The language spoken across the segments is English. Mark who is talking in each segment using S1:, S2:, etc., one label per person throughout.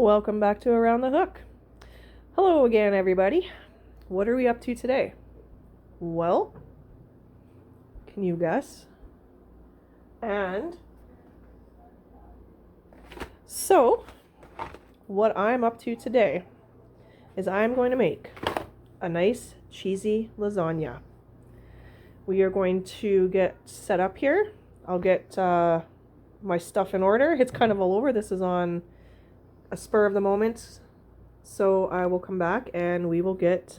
S1: Welcome back to Around the Hook. Hello again, everybody. What are we up to today? Well, can you guess? And so, what I'm up to today is I'm going to make a nice cheesy lasagna. We are going to get set up here. I'll get my stuff in order. It's kind of all over. This is on a spur of the moment, so I will come back and we will get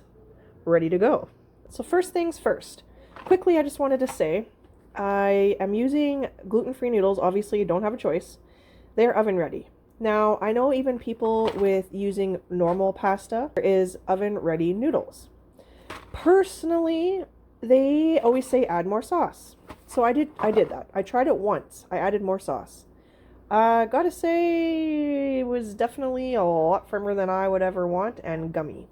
S1: ready to go. So first things first, quickly, I just wanted to say I am using gluten-free noodles. Obviously you don't have a choice. They're oven ready. Now I know even people with using normal pasta, there is oven ready noodles. Personally, they always say add more sauce, so I did that. I tried it once. I added more sauce. Gotta say, it was definitely a lot firmer than I would ever want and gummy.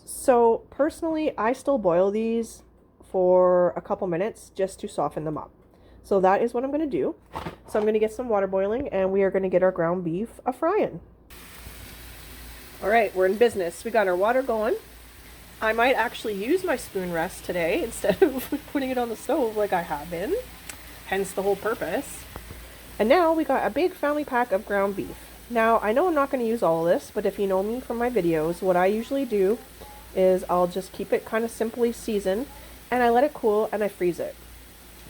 S1: So personally, I still boil these for a couple minutes just to soften them up. So that is what I'm going to do. So I'm going to get some water boiling and we are going to get our ground beef a-frying. All right, we're in business. We got our water going. I might actually use my spoon rest today instead of putting it on the stove like I have been. Hence the whole purpose. And now we got a big family pack of ground beef. Now, I know I'm not going to use all of this, but if you know me from my videos, what I usually do is I'll just keep it kind of simply seasoned, and I let it cool and I freeze it.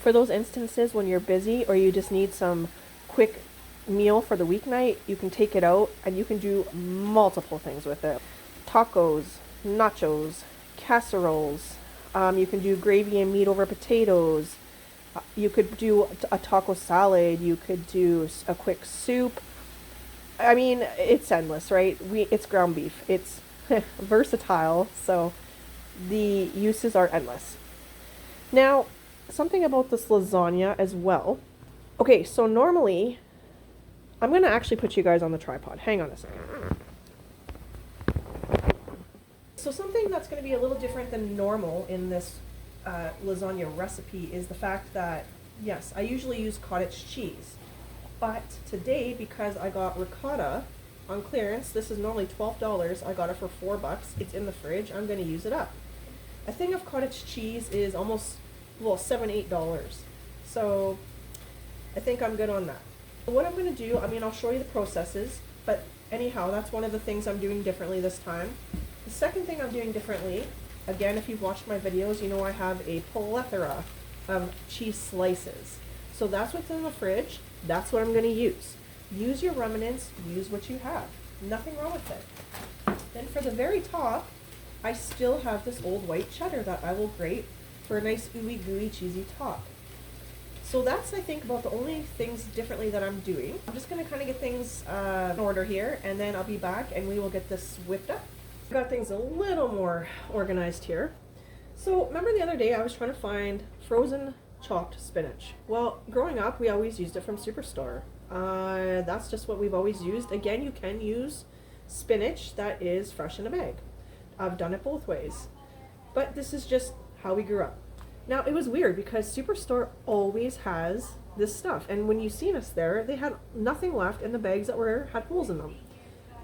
S1: For those instances when you're busy or you just need some quick meal for the weeknight, you can take it out and you can do multiple things with it. Tacos, nachos, casseroles, you can do gravy and meat over potatoes. You could do a taco salad. You could do a quick soup. I mean, it's endless, right? It's ground beef. It's versatile, so the uses are endless. Now, something about this lasagna as well. Okay, so normally, I'm going to actually put you guys on the tripod. Hang on a second. So something that's going to be a little different than normal in this lasagna recipe is the fact that, yes, I usually use cottage cheese, but today, because I got ricotta on clearance, this is normally $12, I got it for $4, it's in the fridge, I'm going to use it up. A thing of cottage cheese is almost, well, $7-8, so I think I'm good on that. What I'm going to do, I mean, I'll show you the processes, but anyhow, that's one of the things I'm doing differently this time. The second thing I'm doing differently, again, if you've watched my videos, you know I have a plethora of cheese slices. So that's what's in the fridge. That's what I'm going to use. Use your remnants. Use what you have. Nothing wrong with it. Then for the very top, I still have this old white cheddar that I will grate for a nice ooey gooey cheesy top. So that's, I think, about the only things differently that I'm doing. I'm just going to kind of get things in order here, and then I'll be back and we will get this whipped up. Got things a little more organized here. So remember the other day I was trying to find frozen chopped spinach. Well, growing up we always used it from Superstore. That's just what we've always used. Again, you can use spinach that is fresh in a bag. I've done it both ways, but this is just how we grew up. Now it was weird because Superstore always has this stuff, and when you seen us there, they had nothing left in the bags that had holes in them.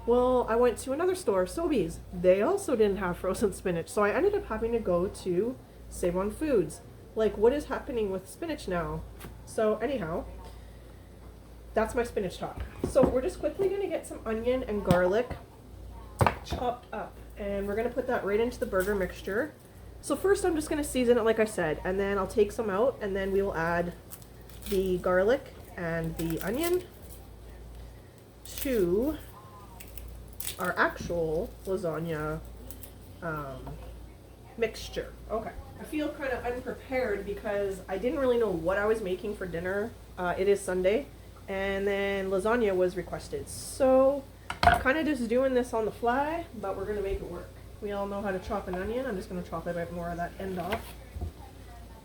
S1: Well, I went to another store, Sobeys. They also didn't have frozen spinach, so I ended up having to go to Save On Foods. Like, what is happening with spinach now? So anyhow, that's my spinach top. So we're just quickly going to get some onion and garlic chopped up, and we're going to put that right into the burger mixture. So first I'm just going to season it like I said, and then I'll take some out, and then we will add the garlic and the onion to our actual lasagna mixture. Okay. I feel kind of unprepared because I didn't really know what I was making for dinner. It is Sunday, and then lasagna was requested. So I'm kind of just doing this on the fly, but we're going to make it work. We all know how to chop an onion. I'm just going to chop a bit more of that end off.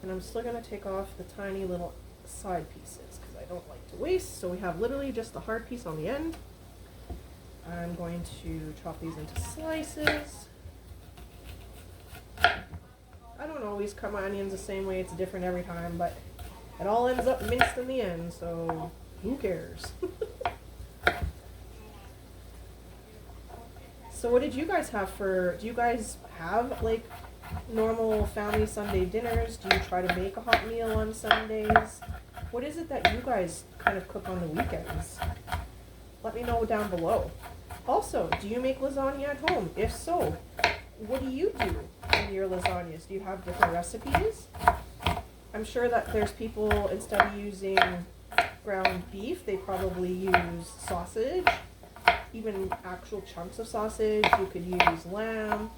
S1: And I'm still going to take off the tiny little side pieces because I don't like to waste. So we have literally just the hard piece on the end. I'm going to chop these into slices. I don't always cut my onions the same way. It's different every time, but it all ends up minced in the end, so who cares? So what did you guys have for, do you guys have like normal family Sunday dinners? Do you try to make a hot meal on Sundays? What is it that you guys kind of cook on the weekends? Let me know down below. Also, do you make lasagna at home? If so, what do you do in your lasagnas? Do you have different recipes? I'm sure that there's people, instead of using ground beef, they probably use sausage, even actual chunks of sausage. You could use lamb.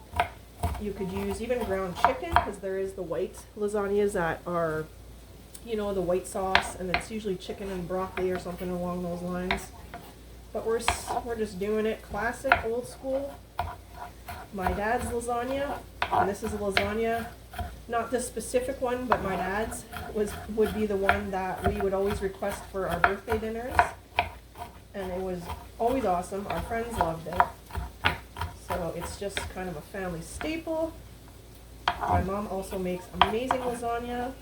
S1: You could use even ground chicken, because there is the white lasagnas that are, you know, the white sauce, and it's usually chicken and broccoli or something along those lines. But we're just doing it classic, old school. My dad's lasagna, and this is a lasagna, not this specific one, but my dad's would be the one that we would always request for our birthday dinners, and it was always awesome. Our friends loved it, so it's just kind of a family staple. My mom also makes amazing lasagna,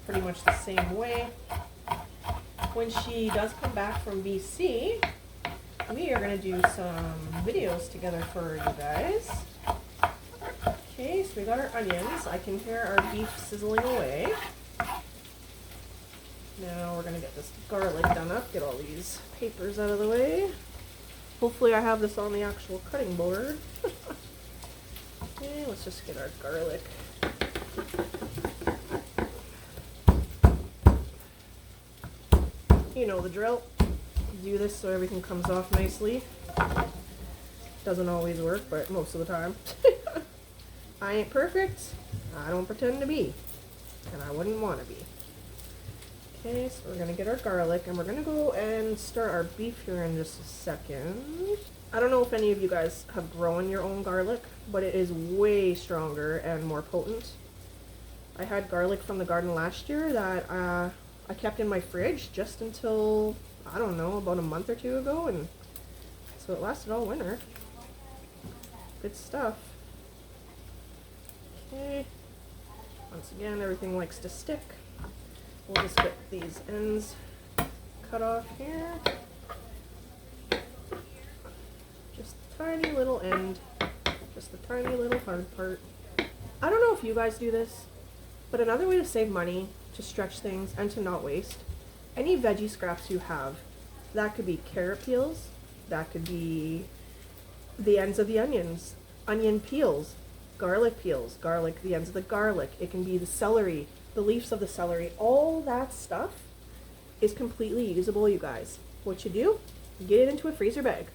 S1: pretty much the same way. When she does come back from BC, we are going to do some videos together for you guys. Okay, so we got our onions. I can hear our beef sizzling away. Now we're going to get this garlic done up, get all these papers out of the way. Hopefully I have this on the actual cutting board. Okay, let's just get our garlic. You know the drill. Do this so everything comes off nicely. Doesn't always work, but most of the time. I ain't perfect. I don't pretend to be. And I wouldn't want to be. Okay, so we're going to get our garlic, and we're going to go and start our beef here in just a second. I don't know if any of you guys have grown your own garlic, but it is way stronger and more potent. I had garlic from the garden last year that I kept in my fridge just until, I don't know, about a month or two ago, and so it lasted all winter. Good stuff. Okay, once again, everything likes to stick. We'll just get these ends cut off here. Just a tiny little end, just a tiny little hard part. I don't know if you guys do this, but another way to save money, to stretch things, and to not waste, any veggie scraps you have, that could be carrot peels, that could be the ends of the onions, onion peels, garlic peels, garlic, the ends of the garlic, it can be the celery, the leaves of the celery, all that stuff is completely usable, you guys. What you do, you get it into a freezer bag.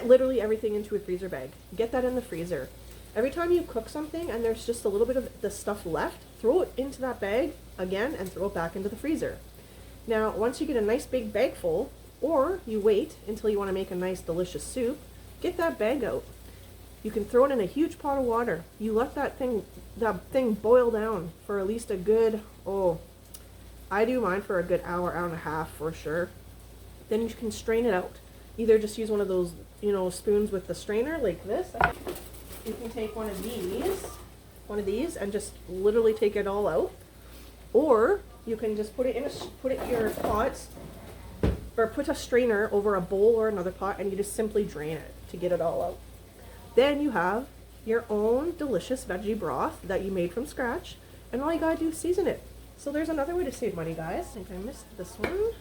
S1: Literally everything into a freezer bag. Get that in the freezer. Every time you cook something and there's just a little bit of the stuff left, throw it into that bag again and throw it back into the freezer. Now, once you get a nice big bag full, or you wait until you want to make a nice delicious soup, get that bag out. You can throw it in a huge pot of water. You let that thing boil down for at least a good, I do mine for a good hour, hour and a half for sure. Then you can strain it out. Either just use one of those, spoons with the strainer like this. You can take one of these and just literally take it all out. Or you can just put it in your pot, or put a strainer over a bowl or another pot, and you just simply drain it to get it all out. Then you have your own delicious veggie broth that you made from scratch, and all you gotta do is season it. So there's another way to save money, guys. I think I missed this one.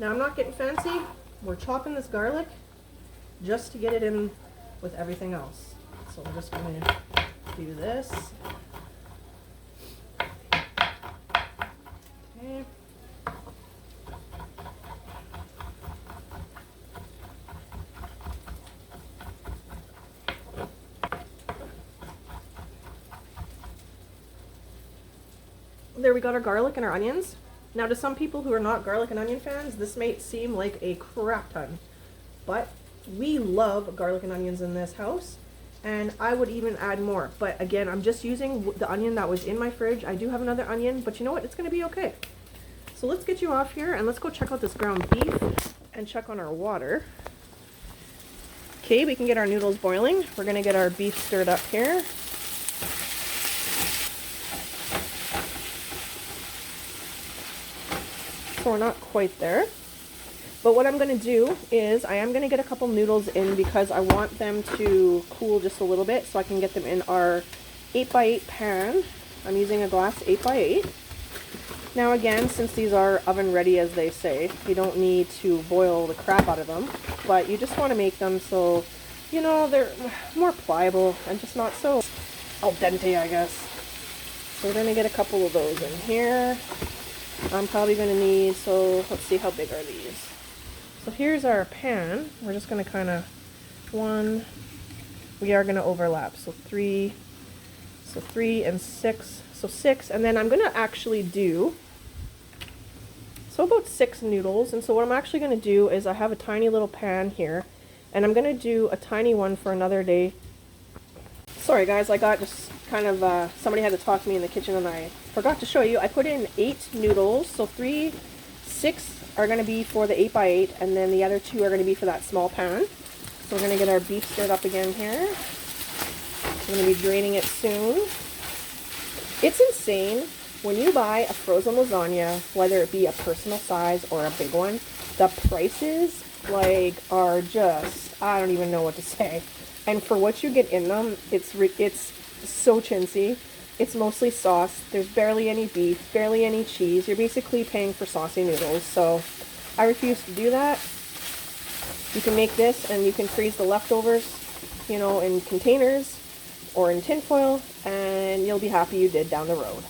S1: Now I'm not getting fancy. We're chopping this garlic just to get it in with everything else. So I'm just gonna do this. Okay. There we got our garlic and our onions. Now to some people who are not garlic and onion fans, this may seem like a crap ton, but we love garlic and onions in this house, and I would even add more. But again, I'm just using the onion that was in my fridge. I do have another onion, but you know what? It's going to be okay. So let's get you off here and let's go check out this ground beef and check on our water. Okay, we can get our noodles boiling. We're going to get our beef stirred up here. So we're not quite there. But what I'm going to do is I am going to get a couple noodles in because I want them to cool just a little bit so I can get them in our 8x8 pan. I'm using a glass 8x8. Now again, since these are oven ready as they say, you don't need to boil the crap out of them, but you just want to make them so, you know, they're more pliable and just not so al dente, I guess. So we're going to get a couple of those in here. I'm probably going to need, so let's see, how big are these? So here's our pan. We're just going to kind of, we are going to overlap. So three and six. So 6, and then I'm going to actually do, so about 6 noodles. And so what I'm actually going to do is I have a tiny little pan here, and I'm going to do a tiny one for another day. Sorry guys, I got just kind of, somebody had to talk to me in the kitchen and I forgot to show you. I put in 8 noodles, so 6 are going to be for the 8x8, and then the other 2 are going to be for that small pan. So we're going to get our beef stirred up again here. We're going to be draining it soon. It's insane when you buy a frozen lasagna, whether it be a personal size or a big one, the prices like are just, I don't even know what to say. And for what you get in them, it's so chintzy. It's mostly sauce. There's barely any beef, barely any cheese. You're basically paying for saucy noodles. So I refuse to do that. You can make this and you can freeze the leftovers, you know, in containers or in tin foil, and you'll be happy you did down the road.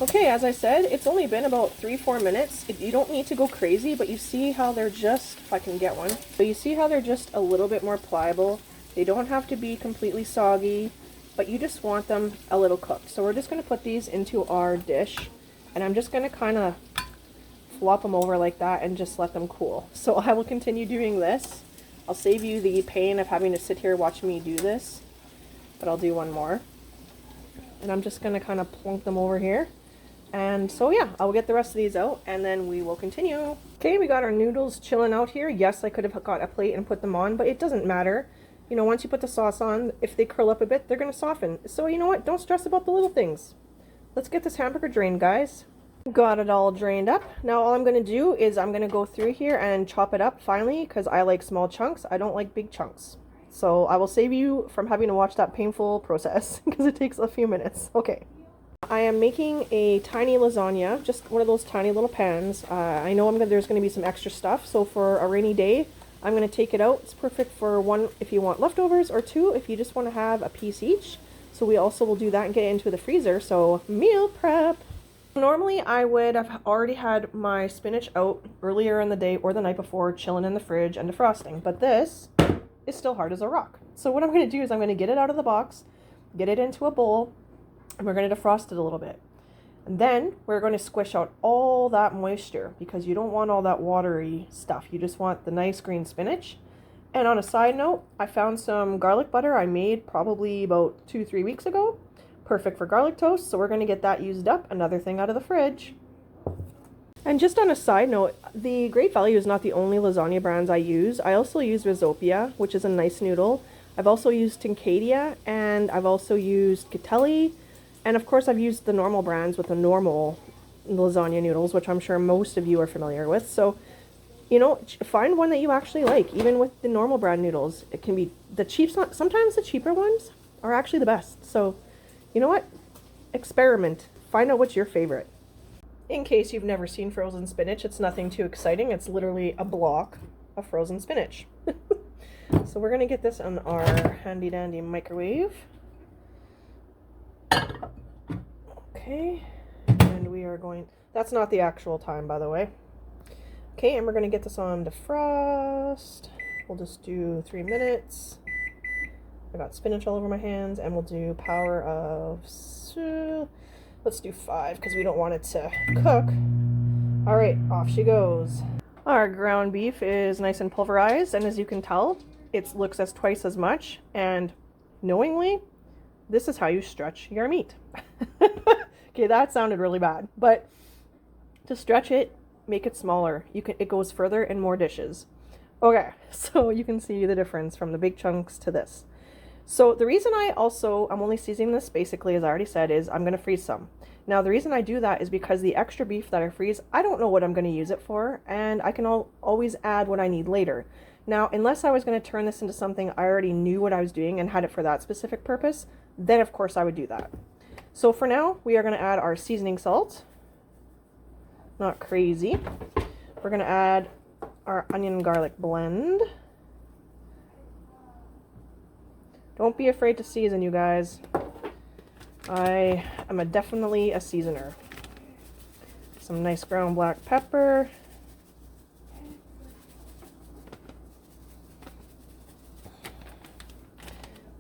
S1: Okay, as I said, it's only been about 3-4 minutes. You don't need to go crazy, but you see how they're just, if I can get one, so you see how they're just a little bit more pliable. They don't have to be completely soggy, but you just want them a little cooked. So we're just going to put these into our dish, and I'm just going to kind of flop them over like that and just let them cool. So I will continue doing this. I'll save you the pain of having to sit here watching me do this. But I'll do one more, and I'm just going to kind of plunk them over here. And so yeah, I'll get the rest of these out and then we will continue. Okay, we got our noodles chilling out here. Yes, I could have got a plate and put them on, but it doesn't matter. You know, once you put the sauce on, if they curl up a bit, they're going to soften. So you know what, don't stress about the little things. Let's get this hamburger drained, guys. Got it all drained up. Now all I'm going to do is I'm going to go through here and chop it up finally, because I like small chunks. I don't like big chunks. So I will save you from having to watch that painful process because it takes a few minutes. Okay. I am making a tiny lasagna, just one of those tiny little pans. I know there's going to be some extra stuff, so for a rainy day, I'm going to take it out. It's perfect for 1 if you want leftovers, or 2 if you just want to have a piece each. So we also will do that and get it into the freezer, so meal prep. Normally I would have already had my spinach out earlier in the day or the night before, chilling in the fridge and defrosting, but this is still hard as a rock. So what I'm going to do is I'm going to get it out of the box, get it into a bowl, and we're going to defrost it a little bit. And then we're going to squish out all that moisture because you don't want all that watery stuff. You just want the nice green spinach. And on a side note, I found some garlic butter I made probably about 2-3 weeks ago. Perfect for garlic toast, so we're going to get that used up. Another thing out of the fridge. And just on a side note, the Great Value is not the only lasagna brands I use. I also use Risopia, which is a nice noodle. I've also used Tincadia, and I've also used Catelli. And of course I've used the normal brands with the normal lasagna noodles, which I'm sure most of you are familiar with. So, you know, find one that you actually like. Even with the normal brand noodles, it can be the cheap, sometimes the cheaper ones are actually the best. So, you know what? Experiment. Find out what's your favorite. In case you've never seen frozen spinach, it's nothing too exciting. It's literally a block of frozen spinach. So we're going to get this on our handy dandy microwave. Okay, and we are going, that's not the actual time, by the way. Okay, and we're going to get this on defrost. We'll just do 3 minutes. I got spinach all over my hands, and we'll do power of, let's do 5 because we don't want it to cook. All right, off she goes. Our ground beef is nice and pulverized, and as you can tell, it looks as twice as much, and knowingly, this is how you stretch your meat. Okay, that sounded really bad, but to stretch it, make it smaller. It goes further in more dishes. Okay, so you can see the difference from the big chunks to this. So the reason I'm only seasoning this basically, as I already said, is I'm going to freeze some. Now, the reason I do that is because the extra beef that I freeze, I don't know what I'm going to use it for, and I can always add what I need later. Now, unless I was going to turn this into something I already knew what I was doing and had it for that specific purpose, then of course I would do that. So for now, we are going to add our seasoning salt. Not crazy. We're going to add our onion and garlic blend. Don't be afraid to season, you guys. I am definitely a seasoner. Some nice ground black pepper.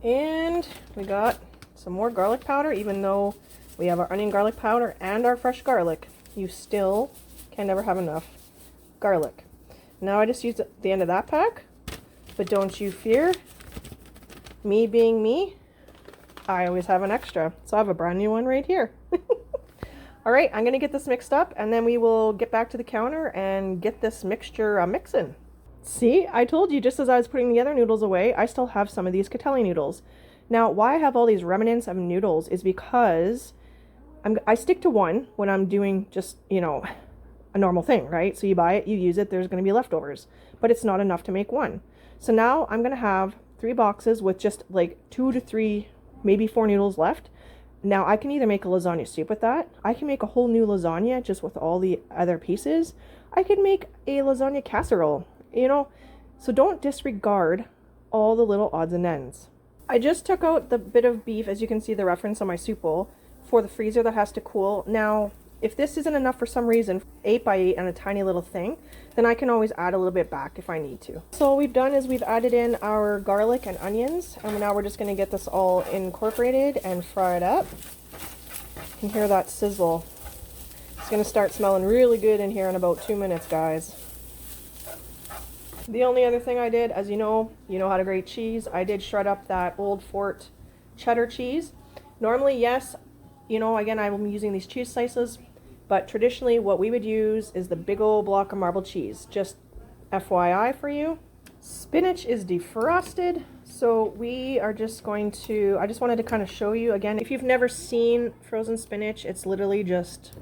S1: And we got some more garlic powder. Even though we have our onion garlic powder and our fresh garlic, you still can never have enough garlic. Now I just used the end of that pack, but don't you fear. Me being me, I always have an extra. So I have a brand new one right here. All right, I'm gonna get this mixed up and then we will get back to the counter and get this mixture mixing. See, I told you just as I was putting the other noodles away, I still have some of these Catelli noodles. Now, why I have all these remnants of noodles is because I stick to one when I'm doing just, you know, a normal thing, right? So you buy it, you use it, there's gonna be leftovers, but it's not enough to make one. So now I'm gonna have 3 boxes with just like 2 to 3, maybe 4 noodles left. Now I can either make a lasagna soup with that. I can make a whole new lasagna just with all the other pieces. I could make a lasagna casserole, you know? So don't disregard all the little odds and ends. I just took out the bit of beef, as you can see the reference on my soup bowl, for the freezer that has to cool. Now, if this isn't enough for some reason, 8x8 and a tiny little thing, then I can always add a little bit back if I need to. So what we've done is we've added in our garlic and onions, and now we're just going to get this all incorporated and fried up. You can hear that sizzle. It's going to start smelling really good in here in about 2 minutes, guys. The only other thing I did, as you know how to grate cheese. I did shred up that Old Fort cheddar cheese. Normally, yes, you know, again, I'm using these cheese slices, but traditionally what we would use is the big old block of marbled cheese. Just FYI for you. Spinach is defrosted, so we are just going to, I just wanted to kind of show you again, if you've never seen frozen spinach, it's literally just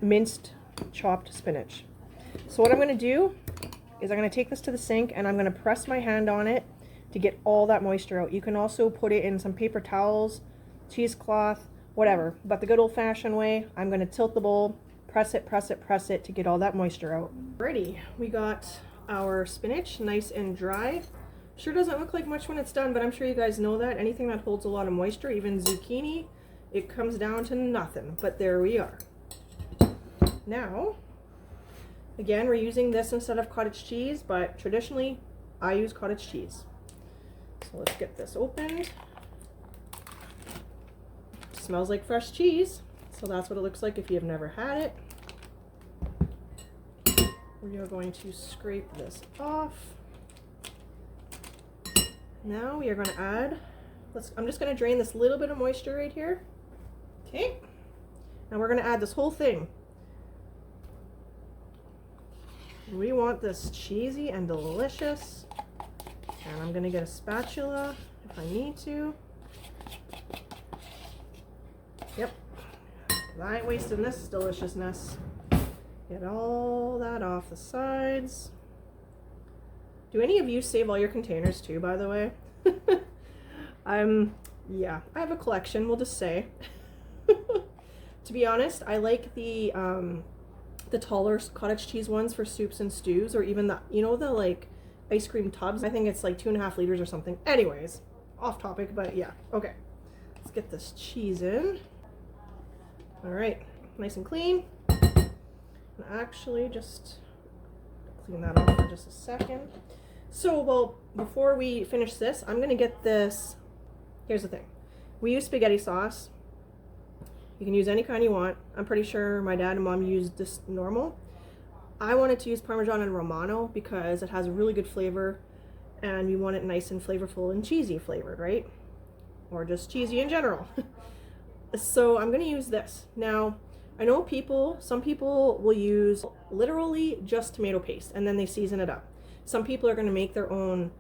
S1: minced, chopped spinach. So what I'm going to do is I'm going to take this to the sink and I'm going to press my hand on it to get all that moisture out. You can also put it in some paper towels, cheesecloth, whatever, but the good old-fashioned way, I'm going to tilt the bowl, press it, press it, press it to get all that moisture out. Ready, we got our spinach nice and dry. Sure doesn't look like much when it's done, but I'm sure you guys know that. Anything that holds a lot of moisture, even zucchini, it comes down to nothing, but there we are. Now, again, we're using this instead of cottage cheese, but traditionally, I use cottage cheese. So let's get this opened. Smells like fresh cheese, so that's what it looks like if you've never had it. We are going to scrape this off. Now we are going to add, I'm just going to drain this little bit of moisture right here. Okay, now we're going to add this whole thing. We want this cheesy and delicious, and I'm going to get a spatula if I need to. Yep, I ain't wasting this deliciousness. Get all that off the sides. Do any of you save all your containers too, by the way? Yeah, I have a collection, we'll just say. To be honest, I like the taller cottage cheese ones for soups and stews, or even the, you know, the like ice cream tubs. I think it's like 2.5 liters or something. Anyways, off topic, but yeah, okay. Let's get this cheese in. All right, nice and clean. And actually, just clean that off for just a second. So, well, before we finish this, I'm gonna get this. Here's the thing. We use spaghetti sauce. You can use any kind you want. I'm pretty sure my dad and mom used this normal. I wanted to use Parmesan and Romano because it has a really good flavor and we want it nice and flavorful and cheesy flavored, right? Or just cheesy in general. So I'm going to use this. Now, I know some people will use literally just tomato paste and then they season it up. Some people are going to make their own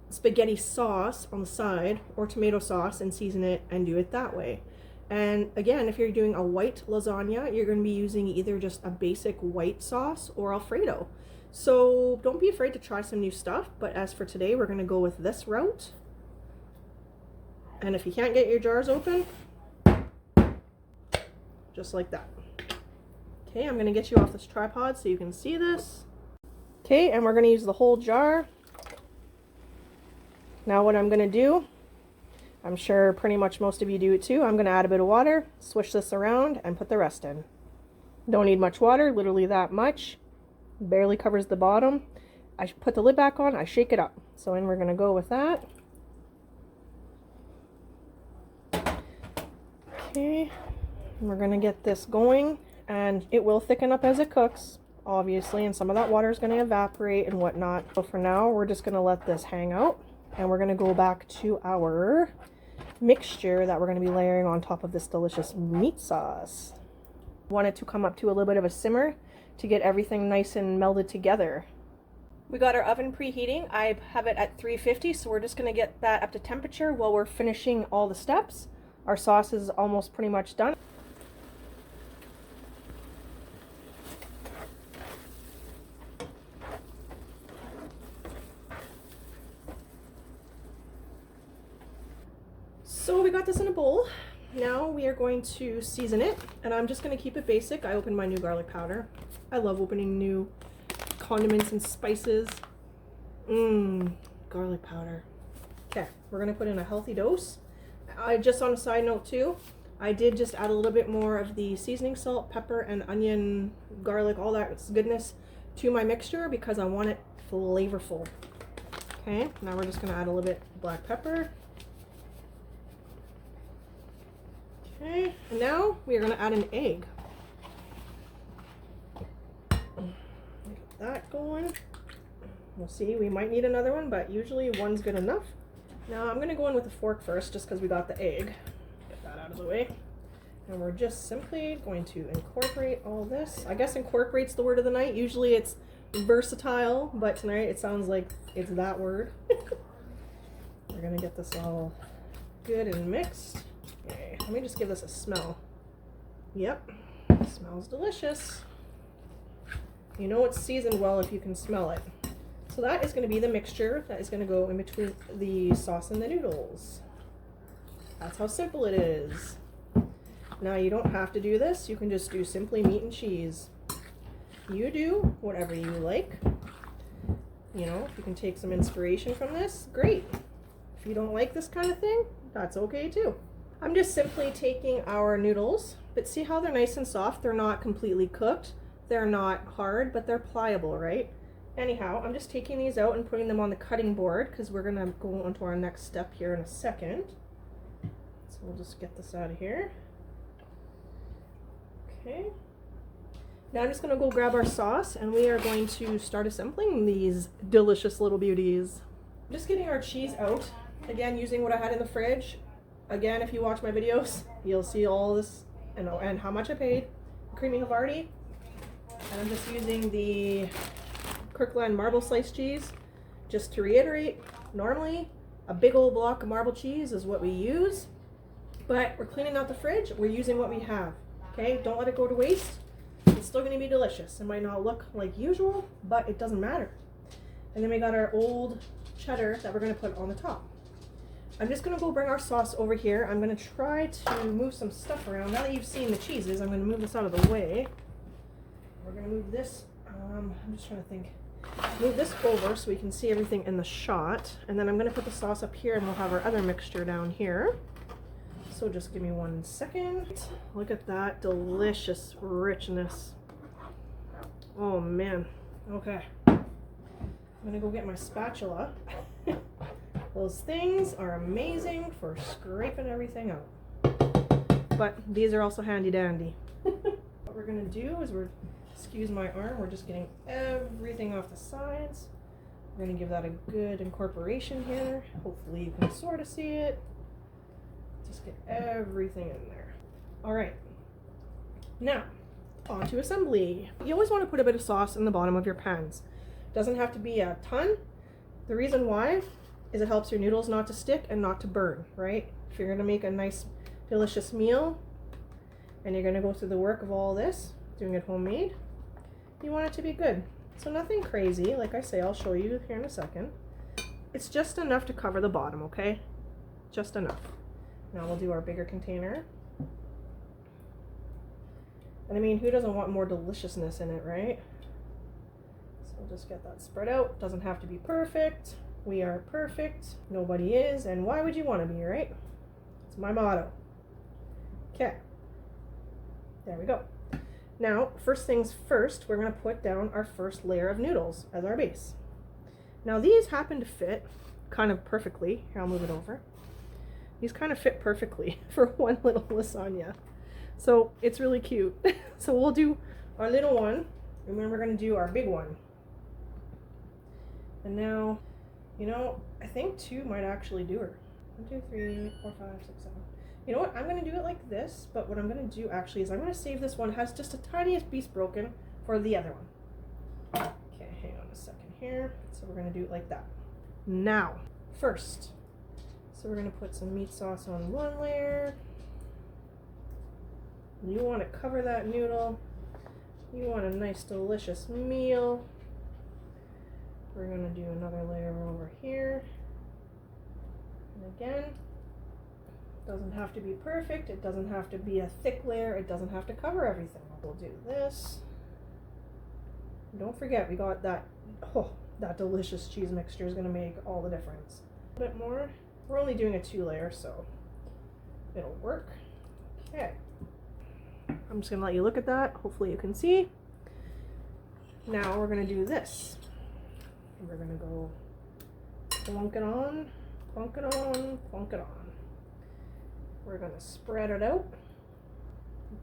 S1: spaghetti sauce on the side or tomato sauce and season it and do it that way. And again, if you're doing a white lasagna, you're going to be using either just a basic white sauce or Alfredo. So don't be afraid to try some new stuff. But as for today, we're going to go with this route. And if you can't get your jars open, just like that. Okay, I'm going to get you off this tripod so you can see this. Okay, and we're going to use the whole jar. Now what I'm going to do, I'm sure pretty much most of you do it too, I'm going to add a bit of water, swish this around, and put the rest in. Don't need much water, literally that much. Barely covers the bottom. I put the lid back on, I shake it up. So then we're going to go with that. Okay, and we're going to get this going, and it will thicken up as it cooks, obviously, and some of that water is going to evaporate and whatnot. So for now, we're just going to let this hang out, and we're going to go back to our mixture that we're going to be layering on top of this delicious meat sauce. Want it to come up to a little bit of a simmer to get everything nice and melded together. We got our oven preheating. I have it at 350, so we're just going to get that up to temperature while we're finishing all the steps. Our sauce is almost pretty much done. So we got this in a bowl. Now we are going to season it, and I'm just going to keep it basic. I opened my new garlic powder. I love opening new condiments and spices. Garlic powder. Okay, we're going to put in a healthy dose. Just on a side note too, I did just add a little bit more of the seasoning salt, pepper, and onion, garlic, all that goodness to my mixture because I want it flavorful. Okay, now we're just going to add a little bit of black pepper. Okay, and now we are going to add an egg. Get that going. We'll see, we might need another one, but usually one's good enough. Now I'm going to go in with a fork first just because we got the egg. Get that out of the way. And we're just simply going to incorporate all this. I guess incorporate's the word of the night. Usually it's versatile, but tonight it sounds like it's that word. We're going to get this all good and mixed. Okay, let me just give this a smell. Yep, it smells delicious. You know it's seasoned well if you can smell it. So that is going to be the mixture that is going to go in between the sauce and the noodles. That's how simple it is. Now you don't have to do this. You can just do simply meat and cheese. You do whatever you like. You know, if you can take some inspiration from this, great. If you don't like this kind of thing, that's okay too. I'm just simply taking our noodles, but see how they're nice and soft? They're not completely cooked. They're not hard, but they're pliable, right? Anyhow, I'm just taking these out and putting them on the cutting board because we're going to go on to our next step here in a second. So we'll just get this out of here. Okay. Now I'm just going to go grab our sauce and we are going to start assembling these delicious little beauties. Just getting our cheese out. Again, using what I had in the fridge. Again, if you watch my videos, you'll see all this and how much I paid. Creamy Havarti. And I'm just using the Kirkland marble slice cheese. Just to reiterate, normally a big old block of marble cheese is what we use, but we're cleaning out the fridge, we're using what we have. Okay, don't let it go to waste. It's still going to be delicious. It might not look like usual, but it doesn't matter. And then we got our old cheddar that we're going to put on the top. I'm just going to go bring our sauce over here. I'm going to try to move some stuff around. Now that you've seen the cheeses, I'm going to move this out of the way. We're going to move this, I'm just trying to think. Move this over so we can see everything in the shot. And then I'm going to put the sauce up here and we'll have our other mixture down here. So just give me 1 second. Look at that delicious richness. Oh man. Okay. I'm going to go get my spatula. Those things are amazing for scraping everything out. But these are also handy dandy. What we're going to do is excuse my arm, we're just getting everything off the sides. We're going to give that a good incorporation here. Hopefully you can sort of see it. Just get everything in there. All right. Now, on to assembly. You always want to put a bit of sauce in the bottom of your pans. Doesn't have to be a ton. The reason why is it helps your noodles not to stick and not to burn, right? If you're going to make a nice delicious meal and you're going to go through the work of all this, doing it homemade, you want it to be good. So nothing crazy. Like I say, I'll show you here in a second. It's just enough to cover the bottom, okay? Just enough. Now we'll do our bigger container. And I mean, who doesn't want more deliciousness in it, right? So we'll just get that spread out. Doesn't have to be perfect. We are perfect. Nobody is. And why would you want to be, right? It's my motto. Okay. There we go. Now, first things first, we're going to put down our first layer of noodles as our base. Now, these happen to fit kind of perfectly. Here, I'll move it over. These kind of fit perfectly for one little lasagna. So it's really cute. So we'll do our little one, and then we're going to do our big one. And now, you know, I think 2 might actually do her. 1, 2, 3, 4, 5, 6, 7. You know what? I'm going to do it like this, but what I'm going to do actually is I'm going to save this one. It has just a tiniest piece broken for the other one. Okay, hang on a second here. So we're going to do it like that. Now, first, so we're going to put some meat sauce on one layer. You want to cover that noodle. You want a nice, delicious meal. We're going to do another layer over here. And again, doesn't have to be perfect. It doesn't have to be a thick layer. It doesn't have to cover everything. We'll do this. Don't forget, we got that, oh, that delicious cheese mixture is going to make all the difference. A bit more. We're only doing a 2-layer, so it'll work. Okay. I'm just going to let you look at that. Hopefully you can see. Now we're going to do this. We're going to go plunk it on, plunk it on, plunk it on. We're going to spread it out.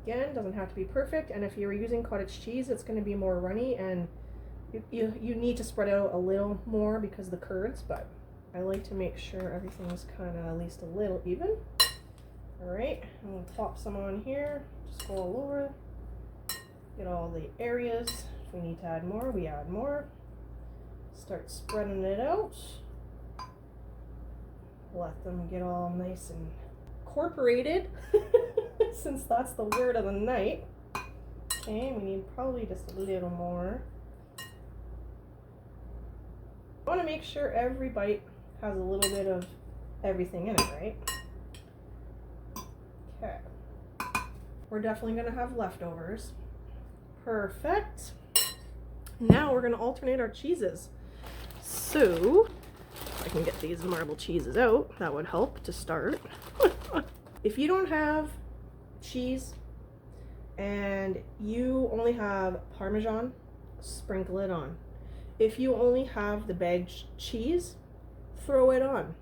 S1: Again, doesn't have to be perfect, and if you're using cottage cheese, it's going to be more runny, and you need to spread it out a little more because of the curds, but I like to make sure everything's kind of at least a little even. Alright, I'm going to pop some on here, just go all over, get all the areas. If we need to add more, we add more. Start spreading it out. Let them get all nice and incorporated, since that's the word of the night. Okay, we need probably just a little more. I want to make sure every bite has a little bit of everything in it, right? Okay. We're definitely going to have leftovers. Perfect. Now we're going to alternate our cheeses. So, if I can get these marble cheeses out, that would help to start. If you don't have cheese and you only have Parmesan, sprinkle it on. If you only have the bagged cheese, throw it on.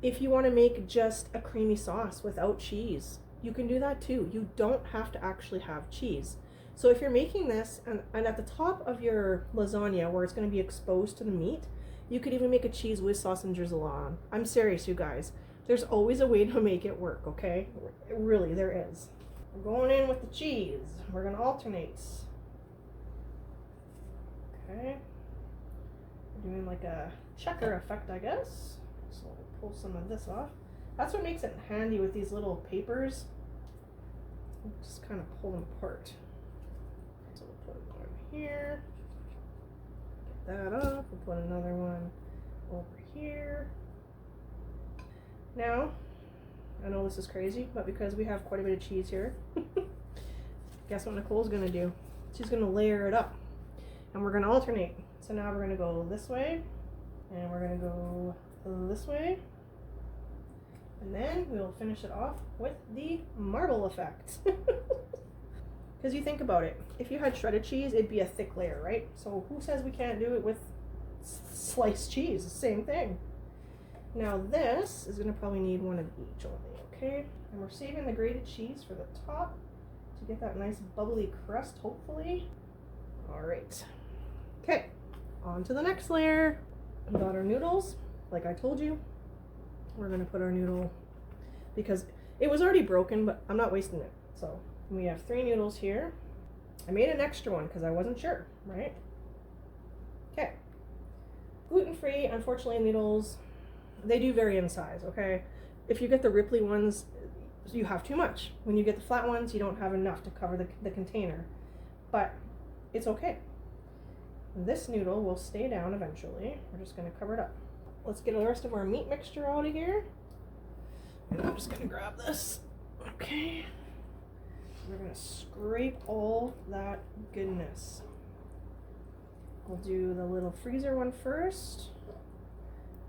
S1: If you want to make just a creamy sauce without cheese, you can do that too. You don't have to actually have cheese. So if you're making this and at the top of your lasagna where it's going to be exposed to the meat, you could even make a cheese whiz sauce and drizzle on. I'm serious, you guys. There's always a way to make it work, okay? Really, there is. We're going in with the cheese. We're going to alternate. Okay. We're doing like a checker effect, I guess. So we'll pull some of this off. That's what makes it handy with these little papers. Just kind of pull them apart. So we'll put one here. Get that off. We'll put another one over here. Now, I know this is crazy, but because we have quite a bit of cheese here, guess what Nicole's going to do? She's going to layer it up, and we're going to alternate. So now we're going to go this way, and we're going to go this way, and then we'll finish it off with the marble effect. Because you think about it, if you had shredded cheese, it'd be a thick layer, right? So who says we can't do it with sliced cheese? Same thing. Now this is going to probably need one of each only, okay? And we're saving the grated cheese for the top to get that nice bubbly crust, hopefully. All right. Okay, on to the next layer. We got our noodles, like I told you. We're going to put our noodle, because it was already broken, but I'm not wasting it. So we have 3 noodles here. I made an extra one because I wasn't sure, right? Okay. Gluten-free, unfortunately, noodles, they do vary in size, okay? If you get the Ripley ones, you have too much. When you get the flat ones, you don't have enough to cover the container. But it's okay. This noodle will stay down eventually. We're just going to cover it up. Let's get the rest of our meat mixture out of here. And I'm just going to grab this. Okay. We're going to scrape all that goodness. We'll do the little freezer one first.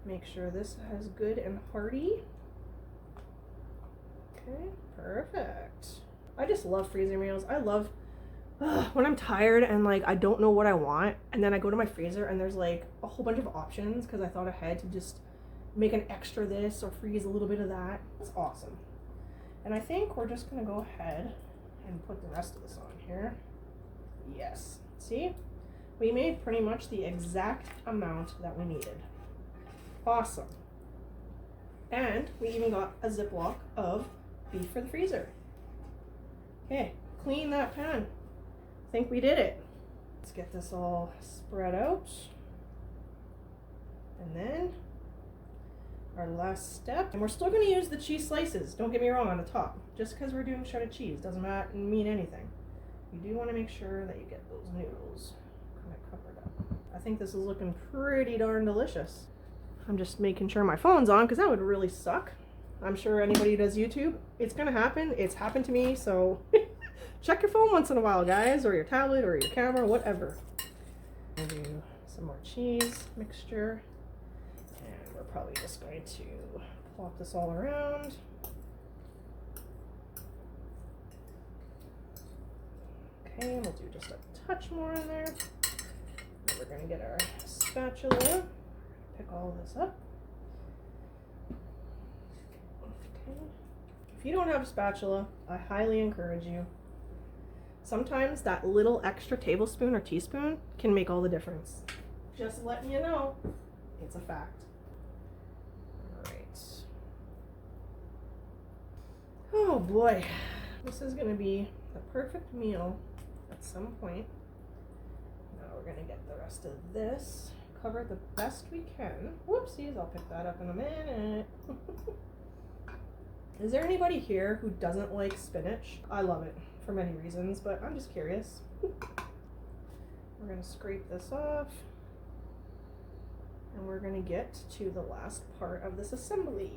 S1: Make sure this is good and hearty. Okay, perfect. I just love freezer meals. I love when I'm tired and like I don't know what I want, and then I go to my freezer and there's like a whole bunch of options because I thought ahead to just make an extra this or freeze a little bit of that. It's awesome. And I think we're just gonna go ahead and put the rest of this on here. Yes, see? We made pretty much the exact amount that we needed. Awesome. And we even got a Ziploc of beef for the freezer. Okay, clean that pan. Think we did it. Let's get this all spread out. And then our last step, and we're still going to use the cheese slices, don't get me wrong, on the top. Just because we're doing shredded cheese doesn't mean anything. You do want to make sure that you get those noodles kind of covered up. I think this is looking pretty darn delicious. I'm just making sure my phone's on because that would really suck. I'm sure anybody who does YouTube, it's going to happen. It's happened to me, so check your phone once in a while, guys, or your tablet or your camera, whatever. I'll do some more cheese mixture. And we're probably just going to plop this all around. Okay, we'll do just a touch more in there. And we're going to get our spatula. Pick all this up. Okay. If you don't have a spatula, I highly encourage you. Sometimes that little extra tablespoon or teaspoon can make all the difference. Just letting you know, it's a fact. All right. Oh boy, this is going to be the perfect meal at some point. Now we're going to get the rest of this covered the best we can. Whoopsies, I'll pick that up in a minute. Is there anybody here who doesn't like spinach? I love it for many reasons, but I'm just curious. We're going to scrape this off. And we're going to get to the last part of this assembly.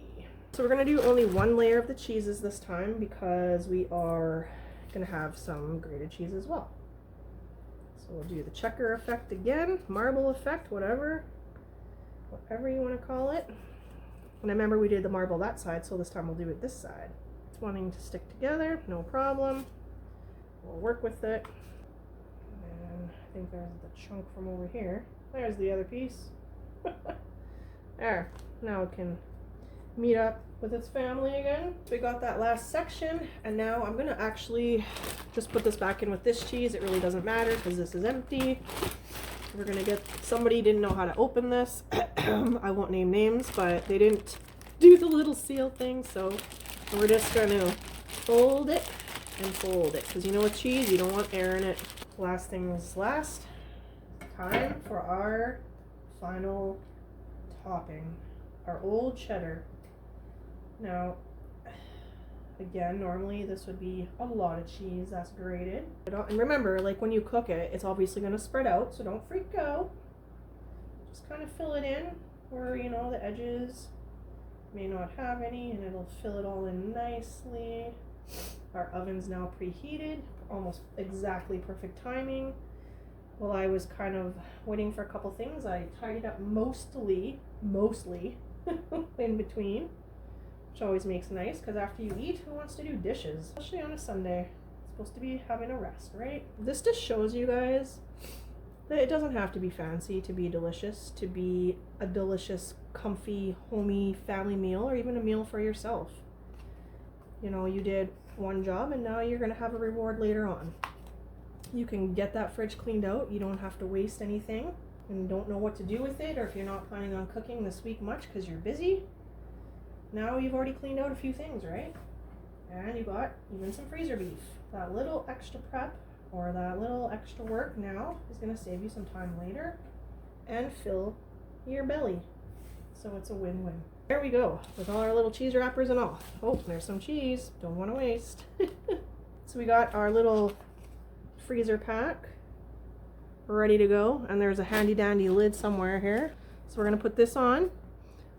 S1: So we're going to do only one layer of the cheeses this time because we are going to have some grated cheese as well. So we'll do the checker effect again, marble effect, whatever you want to call it. And I remember we did the marble that side, so this time we'll do it this side. It's wanting to stick together, no problem. We'll work with it. And I think there's the chunk from over here. There's the other piece. There, now it can meet up with its family again. We got that last section, and now I'm gonna actually just put this back in with this cheese. It really doesn't matter because this is empty. We're gonna get, somebody didn't know how to open this. I won't name names, but they didn't do the little seal thing, so we're just gonna fold it and fold it because you know with cheese you don't want air in it. Last things last, time for our final topping, our old cheddar. Now, again, normally this would be a lot of cheese that's grated. And remember, like when you cook it, it's obviously going to spread out, so don't freak out. Just kind of fill it in where, you know, the edges may not have any, and it'll fill it all in nicely. Our oven's now preheated, almost exactly perfect timing. While I was kind of waiting for a couple things, I tidied up mostly in between. Which always makes nice, because after you eat, who wants to do dishes? Especially on a Sunday. It's supposed to be having a rest, right? This just shows you guys that it doesn't have to be fancy to be delicious, to be a delicious, comfy, homey family meal, or even a meal for yourself. You know, you did one job, and now you're going to have a reward later on. You can get that fridge cleaned out. You don't have to waste anything, and don't know what to do with it, or if you're not planning on cooking this week much because you're busy. Now you've already cleaned out a few things, right? And you got even some freezer beef. That little extra prep or that little extra work now is going to save you some time later and fill your belly. So it's a win-win. There we go, with all our little cheese wrappers and all. Oh, there's some cheese. Don't want to waste. So we got our little freezer pack ready to go, and there's a handy dandy lid somewhere here. So we're going to put this on.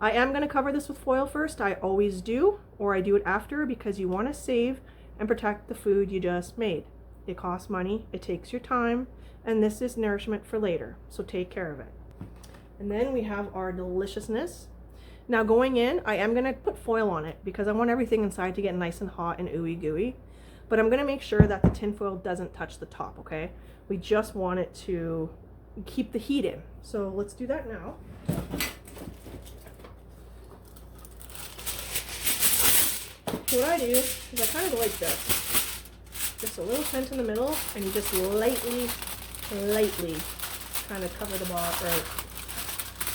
S1: I am going to cover this with foil first. I always do, or I do it after, because you want to save and protect the food you just made. It costs money, it takes your time, and this is nourishment for later, so take care of it. And then we have our deliciousness. Now going in, I am going to put foil on it because I want everything inside to get nice and hot and ooey gooey. But I'm going to make sure that the tin foil doesn't touch the top, okay? We just want it to keep the heat in. So let's do that now. So what I do is I kind of go like this. Just a little tent in the middle, and you just lightly kind of cover the bottom, or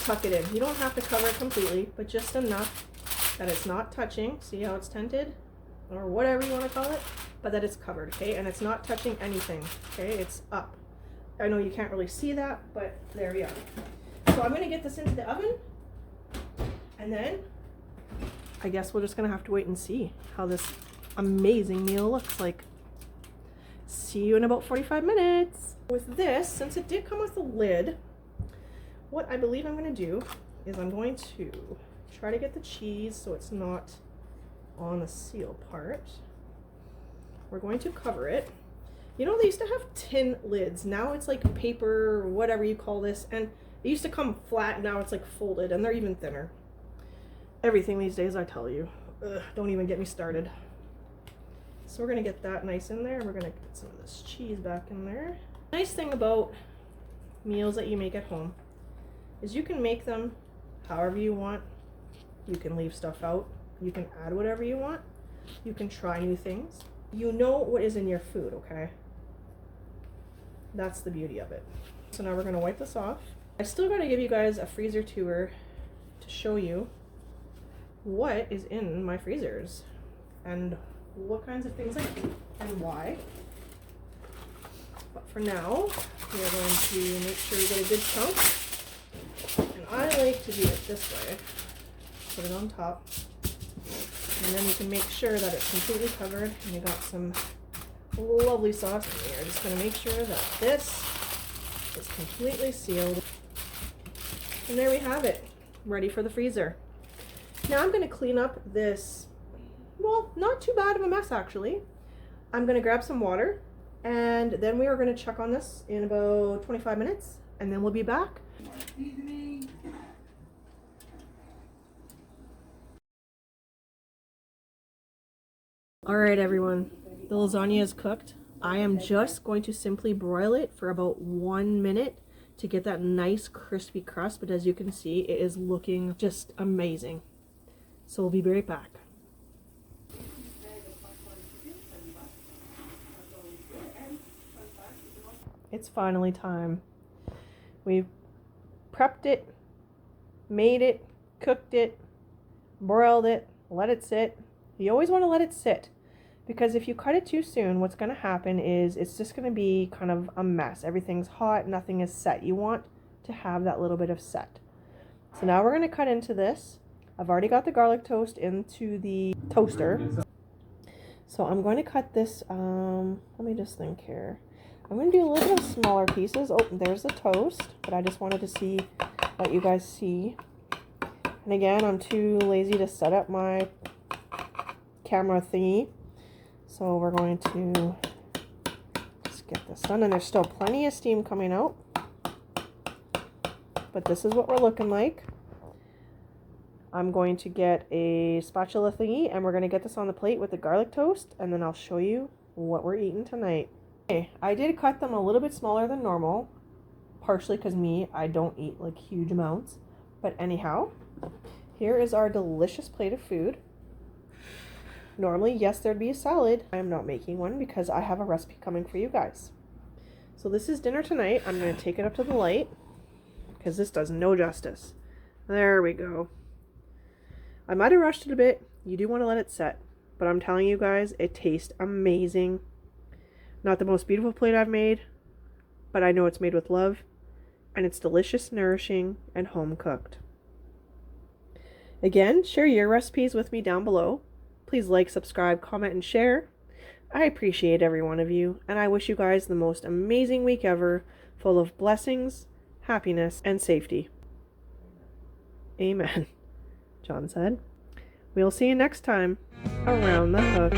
S1: tuck it in. You don't have to cover it completely, but just enough that it's not touching. See how it's tented? Or whatever you want to call it, but that it's covered, okay? And it's not touching anything, okay? It's up. I know you can't really see that, but there we are. So I'm going to get this into the oven, and then I guess we're just going to have to wait and see how this amazing meal looks like. See you in about 45 minutes. With this, since it did come with a lid, what I believe I'm going to do is I'm going to try to get the cheese so it's not on the seal part. We're going to cover it. You know, they used to have tin lids. Now it's like paper, or whatever you call this, and it used to come flat. Now it's like folded, and they're even thinner. Everything these days, I tell you. Ugh, don't even get me started. So we're gonna get that nice in there. We're gonna get some of this cheese back in there. Nice thing about meals that you make at home is you can make them however you want. You can leave stuff out. You can add whatever you want. You can try new things. You know what is in your food, okay? That's the beauty of it. So now we're gonna wipe this off. I still gotta give you guys a freezer tour to show you what is in my freezers and what kinds of things I keep and why. But for now, we are going to make sure we get a good chunk. And I like to do it this way. Put it on top. And then you can make sure that it's completely covered, and you got some lovely sauce in here. Just going to make sure that this is completely sealed. And there we have it, ready for the freezer. Now I'm going to clean up this, well, not too bad of a mess actually. I'm going to grab some water, and then we are going to check on this in about 25 minutes, and then we'll be back. All right, everyone, the lasagna is cooked. I am just going to simply broil it for about 1 minute to get that nice crispy crust, but as you can see, it is looking just amazing. So we'll be right back. It's finally time. We've prepped it, made it, cooked it, broiled it, let it sit. You always want to let it sit, because if you cut it too soon, what's going to happen is it's just going to be kind of a mess. Everything's hot, nothing is set. You want to have that little bit of set. So now we're going to cut into this. I've already got the garlic toast into the toaster. So I'm going to cut this, let me just think here. I'm going to do a little bit of smaller pieces. Oh, there's the toast, but I just wanted to let you guys see. And again, I'm too lazy to set up my camera thingy, so we're going to just get this done. And there's still plenty of steam coming out, but this is what we're looking like. I'm going to get a spatula thingy, and we're going to get this on the plate with the garlic toast, and then I'll show you what we're eating tonight. Okay, I did cut them a little bit smaller than normal, partially because I don't eat like huge amounts, but anyhow, here is our delicious plate of food. Normally, yes, there'd be a salad. I am not making one because I have a recipe coming for you guys. So this is dinner tonight. I'm going to take it up to the light because this does no justice. There we go. I might have rushed it a bit. You do want to let it set, but I'm telling you guys, it tastes amazing. Not the most beautiful plate I've made, but I know it's made with love, and it's delicious, nourishing, and home cooked. Again, share your recipes with me down below. Please like, subscribe, comment, and share. I appreciate every one of you, and I wish you guys the most amazing week ever, full of blessings, happiness, and safety. Amen, John said. We'll see you next time around the hook.